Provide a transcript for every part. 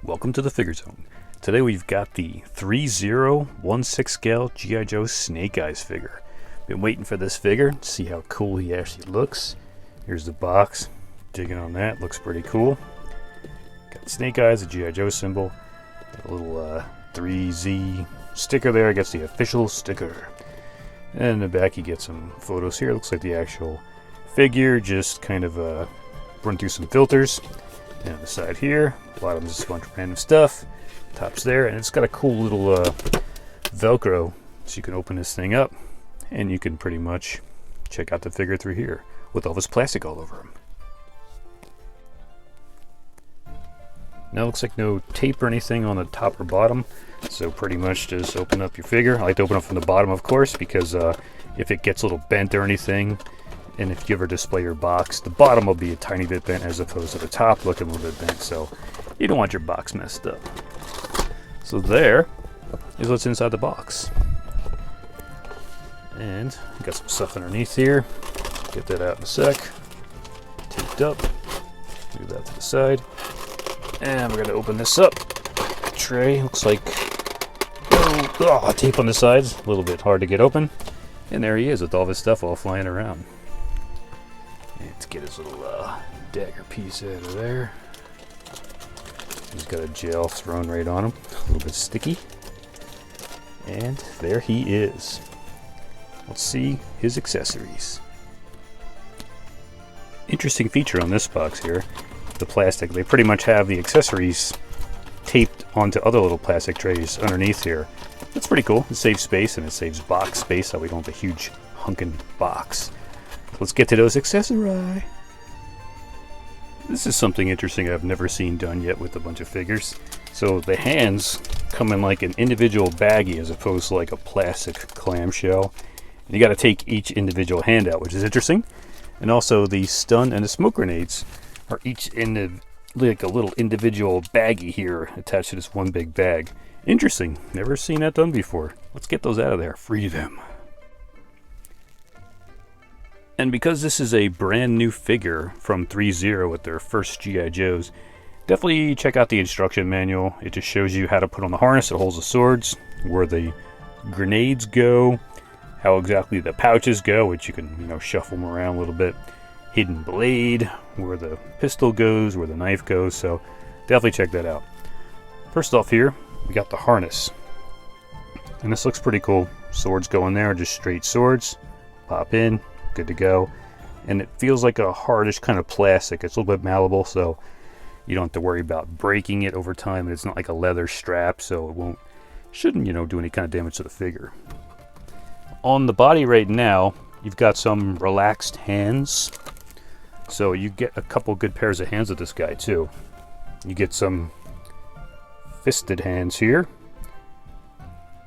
Welcome to the Figure Zone. Today we've got the Threezero 1/6 scale G.I. Joe Snake Eyes figure. Been waiting for this figure to see how cool he actually looks. Here's the box. Digging on that, looks pretty cool. Got Snake Eyes, a G.I. Joe symbol. Got a little 3Z sticker there, I guess the official sticker. And in the back you get some photos here. Looks like the actual figure, just kind of run through some filters. And on the side here, bottom is just a bunch of random stuff. Top's there, and it's got a cool little Velcro, so you can open this thing up, and you can pretty much check out the figure through here with all this plastic all over him. Now it looks like no tape or anything on the top or bottom, so pretty much just open up your figure. I like to open up from the bottom, of course, because if it gets a little bent or anything, and if you ever display your box, the bottom will be a tiny bit bent as opposed to the top looking a little bit bent, so you don't want your box messed up. So there is what's inside the box. And got some stuff underneath here. Get that out in a sec. Taped up. Move that to the side. And we're going to open this up. Tray looks like tape on the sides. A little bit hard to get open. And there he is with all this stuff all flying around. Let's get his little dagger piece out of there. He's got a gel thrown right on him, a little bit sticky. And there he is. Let's see his accessories. Interesting feature on this box here, the plastic. They pretty much have the accessories taped onto other little plastic trays underneath here. That's pretty cool. It saves space and it saves box space, so we don't have a huge hunkin' box. Let's get to those accessories. This is something interesting I've never seen done yet with a bunch of figures. So the hands come in like an individual baggie as opposed to like a plastic clamshell. And you got to take each individual hand out, which is interesting. And also the stun and the smoke grenades are each in like a little individual baggie here attached to this one big bag. Interesting. Never seen that done before. Let's get those out of there. Free them. And because this is a brand new figure from Threezero with their first G.I. Joes, definitely check out the instruction manual. It just shows you how to put on the harness that holds the swords, where the grenades go, how exactly the pouches go, which you can, shuffle them around a little bit. Hidden blade, where the pistol goes, where the knife goes, so definitely check that out. First off here, we got the harness. And this looks pretty cool. Swords go in there, just straight swords. Pop in. Good to go. And it feels like a hardish kind of plastic. It's a little bit malleable, so you don't have to worry about breaking it over time. And it's not like a leather strap, so it shouldn't do any kind of damage to the figure. On the body right now, you've got some relaxed hands, so you get a couple good pairs of hands with this guy too. You get some fisted hands here.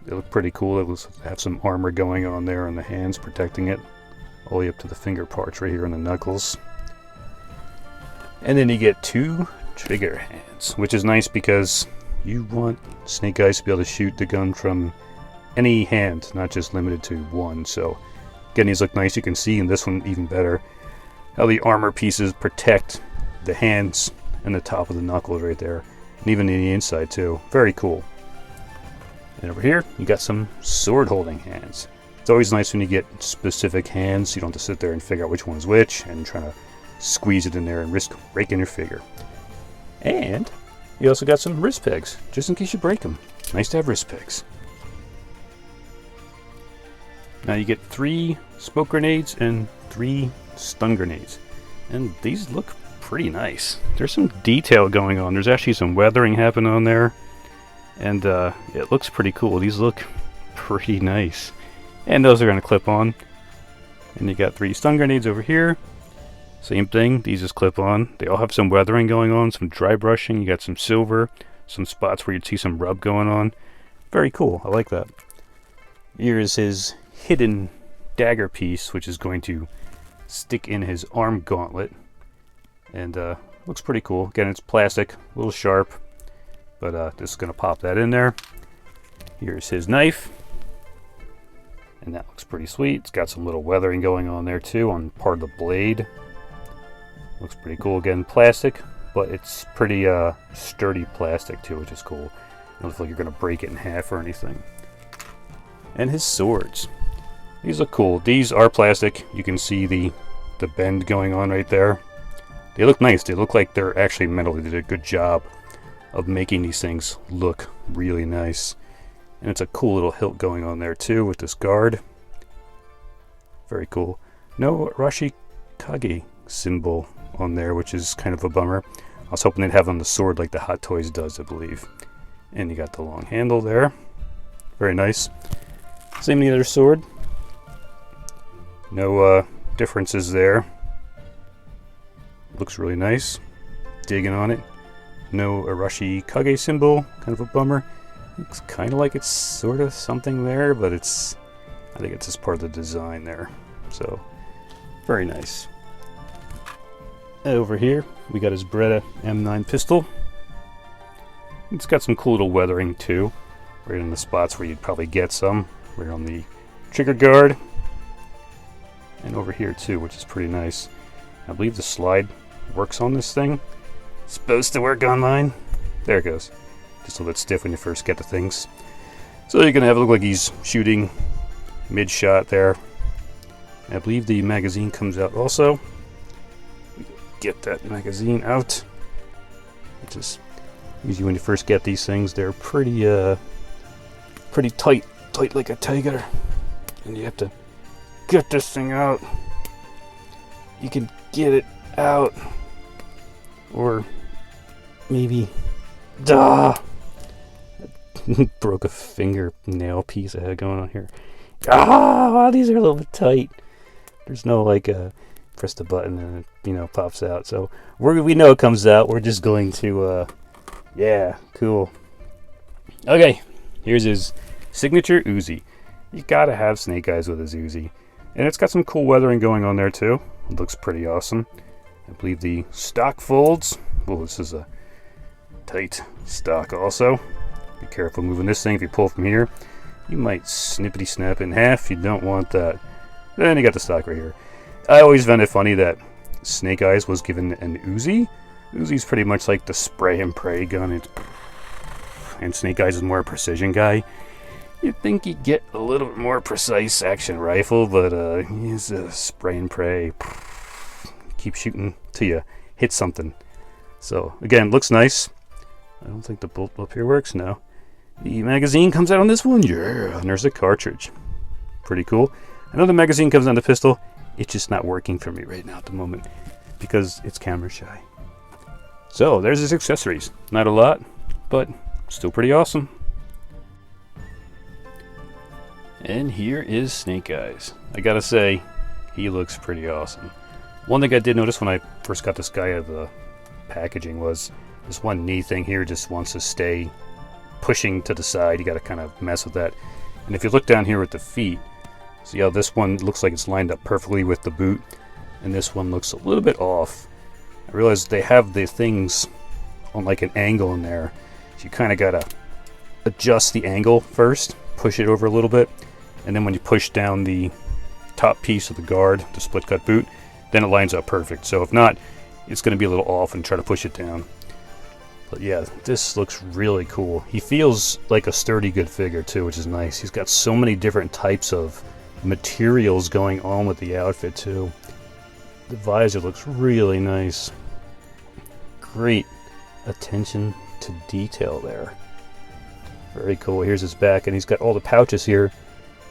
They look pretty cool. They have some armor going on there on the hands, protecting it all the way up to the finger parts right here on the knuckles. And then you get two trigger hands, which is nice because you want Snake Eyes to be able to shoot the gun from any hand, not just limited to one. So again, these look nice. You can see in this one even better how the armor pieces protect the hands and the top of the knuckles right there, and even in the inside too. Very cool. And over here you got some sword holding hands. It's always nice when you get specific hands. You don't have to sit there and figure out which one is which and try to squeeze it in there and risk breaking your figure. And you also got some wrist pegs, just in case you break them. Nice to have wrist pegs. Now you get 3 smoke grenades and 3 stun grenades. And these look pretty nice. There's some detail going on. There's actually some weathering happening on there. And it looks pretty cool. These look pretty nice. And those are going to clip on. And you got 3 stun grenades over here. Same thing, these just clip on. They all have some weathering going on, some dry brushing. You got some silver, some spots where you'd see some rub going on. Very cool, I like that. Here's his hidden dagger piece, which is going to stick in his arm gauntlet. And looks pretty cool. Again, it's plastic, a little sharp. But this is going to pop that in there. Here's his knife. And that looks pretty sweet. It's got some little weathering going on there too on part of the blade. Looks pretty cool. Again, plastic, but it's pretty sturdy plastic too, which is cool. It doesn't look like you're going to break it in half or anything. And his swords. These look cool. These are plastic. You can see the bend going on right there. They look nice. They look like they're actually metal. They did a good job of making these things look really nice. And it's a cool little hilt going on there too with this guard. Very cool. No Rashikage symbol on there, which is kind of a bummer. I was hoping they'd have on the sword like the Hot Toys does, I believe. And you got the long handle there. Very nice. Same with the other sword. No differences there. Looks really nice. Digging on it. No Arashikage symbol. Kind of a bummer. Looks kind of like it's sort of something there, but I think it's just part of the design there. So, very nice. Over here, we got his Beretta M9 pistol. It's got some cool little weathering too. Right in the spots where you'd probably get some. Right on the trigger guard. And over here too, which is pretty nice. I believe the slide works on this thing. It's supposed to work on mine. There it goes. Just a little bit stiff when you first get the things. So you're going to have it look like he's shooting mid-shot there. And I believe the magazine comes out also. Get that magazine out. Which is usually when you first get these things, they're pretty tight like a tiger. And you have to get this thing out. You can get it out. Or maybe... Broke a fingernail piece I had going on here. Wow, these are a little bit tight. There's no like press the button and it, pops out. So we know it comes out. We're just going to yeah, cool. Okay, here's his signature Uzi. You gotta have Snake Eyes with his Uzi. And it's got some cool weathering going on there too. It looks pretty awesome. I believe the stock folds. Oh, this is a tight stock also. Be careful moving this thing. If you pull from here, you might snippety snap in half. You don't want that. Then you got the stock right here. I always found it funny that Snake Eyes was given an Uzi. Uzi's pretty much like the spray and pray gun. And Snake Eyes is more a precision guy. You'd think he'd get a little bit more precise action rifle, but he's a spray and pray. Keep shooting till you hit something. So again, looks nice. I don't think the bolt up here works now. The magazine comes out on this one. Yeah, and there's a cartridge. Pretty cool. I know the magazine comes on the pistol. It's just not working for me right now at the moment because it's camera shy. So there's his accessories. Not a lot, but still pretty awesome. And here is Snake Eyes. I gotta say, he looks pretty awesome. One thing I did notice when I first got this guy out of the packaging was this one knee thing here just wants to stay pushing to the side. You got to kind of mess with that. And if you look down here at the feet, see how this one looks like it's lined up perfectly with the boot, and this one looks a little bit off. I realized they have the things on like an angle in there, so you kind of got to adjust the angle first, push it over a little bit, and then when you push down the top piece of the guard, the split cut boot, then it lines up perfect. So if not, it's going to be a little off and try to push it down. But yeah, this looks really cool. He feels like a sturdy good figure too, which is nice. He's got so many different types of materials going on with the outfit too. The visor looks really nice. Great attention to detail there. Very cool. Here's his back, and he's got all the pouches here.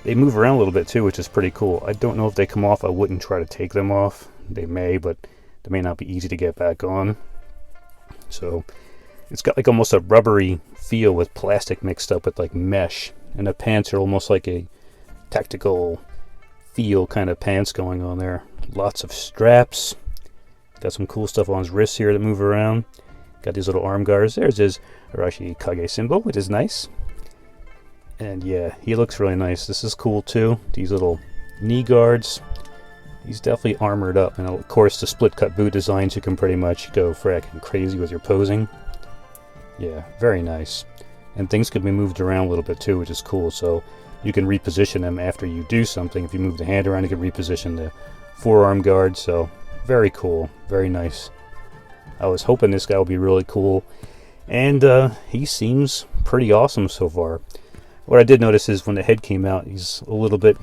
They move around a little bit too, which is pretty cool. I don't know if they come off. I wouldn't try to take them off. They may, but they may not be easy to get back on. So it's got like almost a rubbery feel with plastic mixed up with like mesh. And the pants are almost like a tactical feel kind of pants going on there. Lots of straps. Got some cool stuff on his wrists here that move around. Got these little arm guards. There's his Arashikage symbol, which is nice. And yeah, he looks really nice. This is cool too. These little knee guards. He's definitely armored up. And of course, the split cut boot designs, you can pretty much go fracking crazy with your posing. Yeah, very nice. And things can be moved around a little bit too, which is cool. So you can reposition them after you do something. If you move the hand around, you can reposition the forearm guard. So very cool, very nice. I was hoping this guy would be really cool, and he seems pretty awesome so far. What I did notice is when the head came out, he's a little bit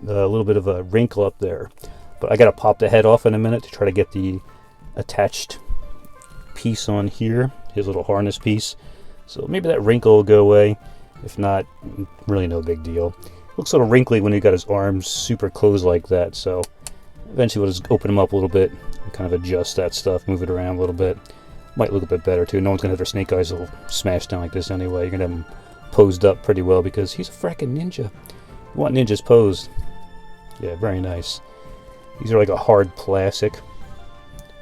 of a wrinkle up there. But I gotta pop the head off in a minute to try to get the attached piece on here, his little harness piece. So maybe that wrinkle will go away. If not, really no big deal. Looks a little wrinkly when he got his arms super closed like that, so eventually we'll just open him up a little bit and kind of adjust that stuff, move it around a little bit. Might look a bit better too. No one's gonna have their snake eyes all smashed down like this anyway. You're gonna have him posed up pretty well because he's a fracking ninja. You want ninjas posed. Yeah, very nice. These are like a hard plastic,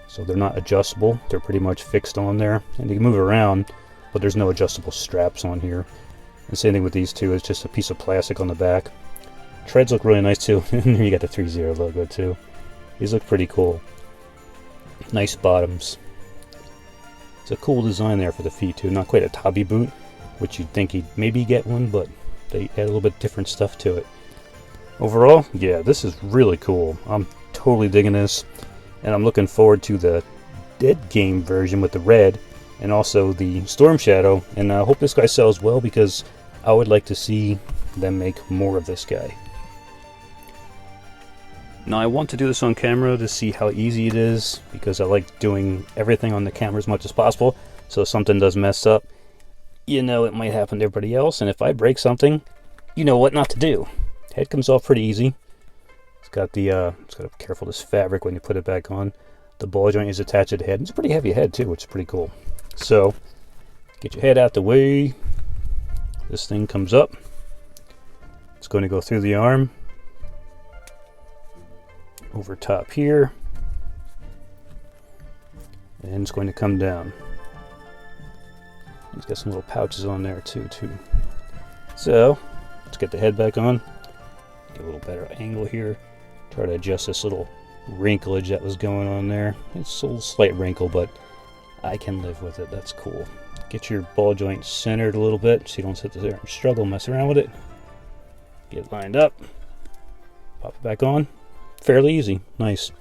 so they're not adjustable. They're pretty much fixed on there, and you can move it around, but there's no adjustable straps on here. And same thing with these two, it's just a piece of plastic on the back. Treads look really nice too, and then you got the Threezero logo too. These look pretty cool. Nice bottoms. It's a cool design there for the feet too. Not quite a Tabi boot, which you'd think he'd maybe get one, but they add a little bit different stuff to it. Overall, yeah, this is really cool. I'm totally digging this, and I'm looking forward to the Dead Game version with the red, and also the Storm Shadow, and I hope this guy sells well because I would like to see them make more of this guy. Now I want to do this on camera to see how easy it is, because I like doing everything on the camera as much as possible, so if something does mess up, you know it might happen to everybody else, and if I break something, you know what not to do. Head comes off pretty easy. It's got the, it's got to be careful this fabric when you put it back on. The ball joint is attached to the head. It's a pretty heavy head too, which is pretty cool. So, get your head out the way. This thing comes up. It's going to go through the arm. Over top here. And it's going to come down. He's got some little pouches on there too. So, let's get the head back on. Get a little better angle here. Try to adjust this little wrinklage that was going on there. It's a little slight wrinkle, but I can live with it. That's cool. Get your ball joint centered a little bit so you don't sit there and struggle, mess around with it. Get lined up. Pop it back on. Fairly easy. Nice.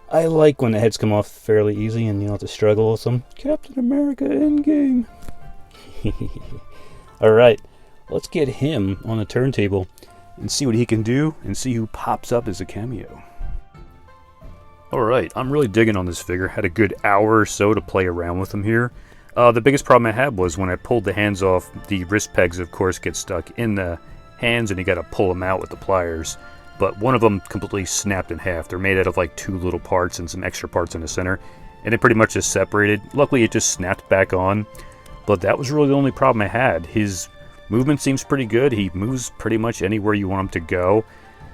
I like when the heads come off fairly easy and you don't have to struggle with them. Captain America Endgame. Alright, let's get him on the turntable and see what he can do and see who pops up as a cameo. Alright, I'm really digging on this figure. Had a good hour or so to play around with him here. The biggest problem I had was when I pulled the hands off, the wrist pegs of course get stuck in the hands and you gotta pull them out with the pliers. But one of them completely snapped in half. They're made out of like two little parts and some extra parts in the center. And it pretty much just separated. Luckily it just snapped back on. But that was really the only problem I had. His movement seems pretty good. He moves pretty much anywhere you want him to go.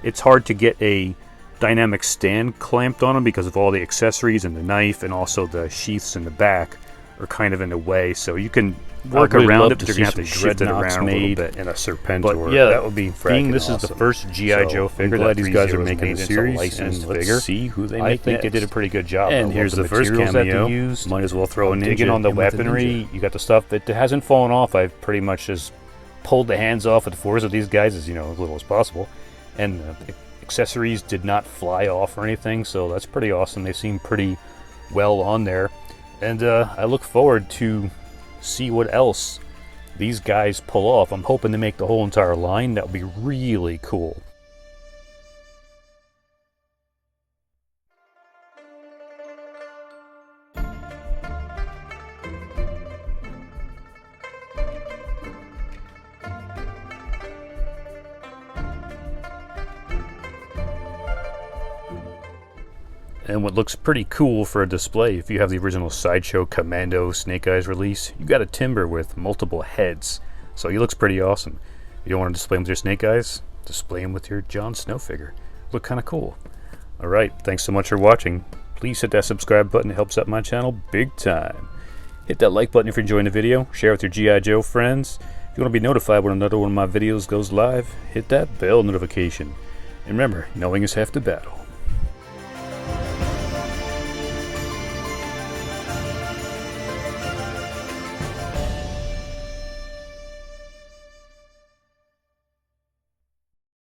It's hard to get a dynamic stand clamped on him because of all the accessories and the knife and also the sheaths in the back are kind of in the way. So you can work around it, but you're going to have to shift it around a little bit. In a Serpentor. But yeah, that would be being this is the first G.I. Joe figure that these guys are making the series, and let's see who they make. I think they did a pretty good job. And here's the first cameo that they used. Might as well throw a ninja. Digging on the weaponry, you got the stuff that hasn't fallen off. I've pretty much just pulled the hands off at the force of these guys as as little as possible, and the accessories did not fly off or anything, so that's pretty awesome. They seem pretty well on there, and I look forward to see what else these guys pull off. I'm hoping to make the whole entire line. That would be really cool. And what looks pretty cool for a display, if you have the original Sideshow Commando Snake Eyes release, you got a Timber with multiple heads. So he looks pretty awesome. You don't want to display him with your Snake Eyes? Display him with your Jon Snow figure. Look kind of cool. Alright, thanks so much for watching. Please hit that subscribe button, it helps out my channel big time. Hit that like button if you're enjoying the video. Share with your G.I. Joe friends. If you want to be notified when another one of my videos goes live, hit that bell notification. And remember, knowing is half the battle.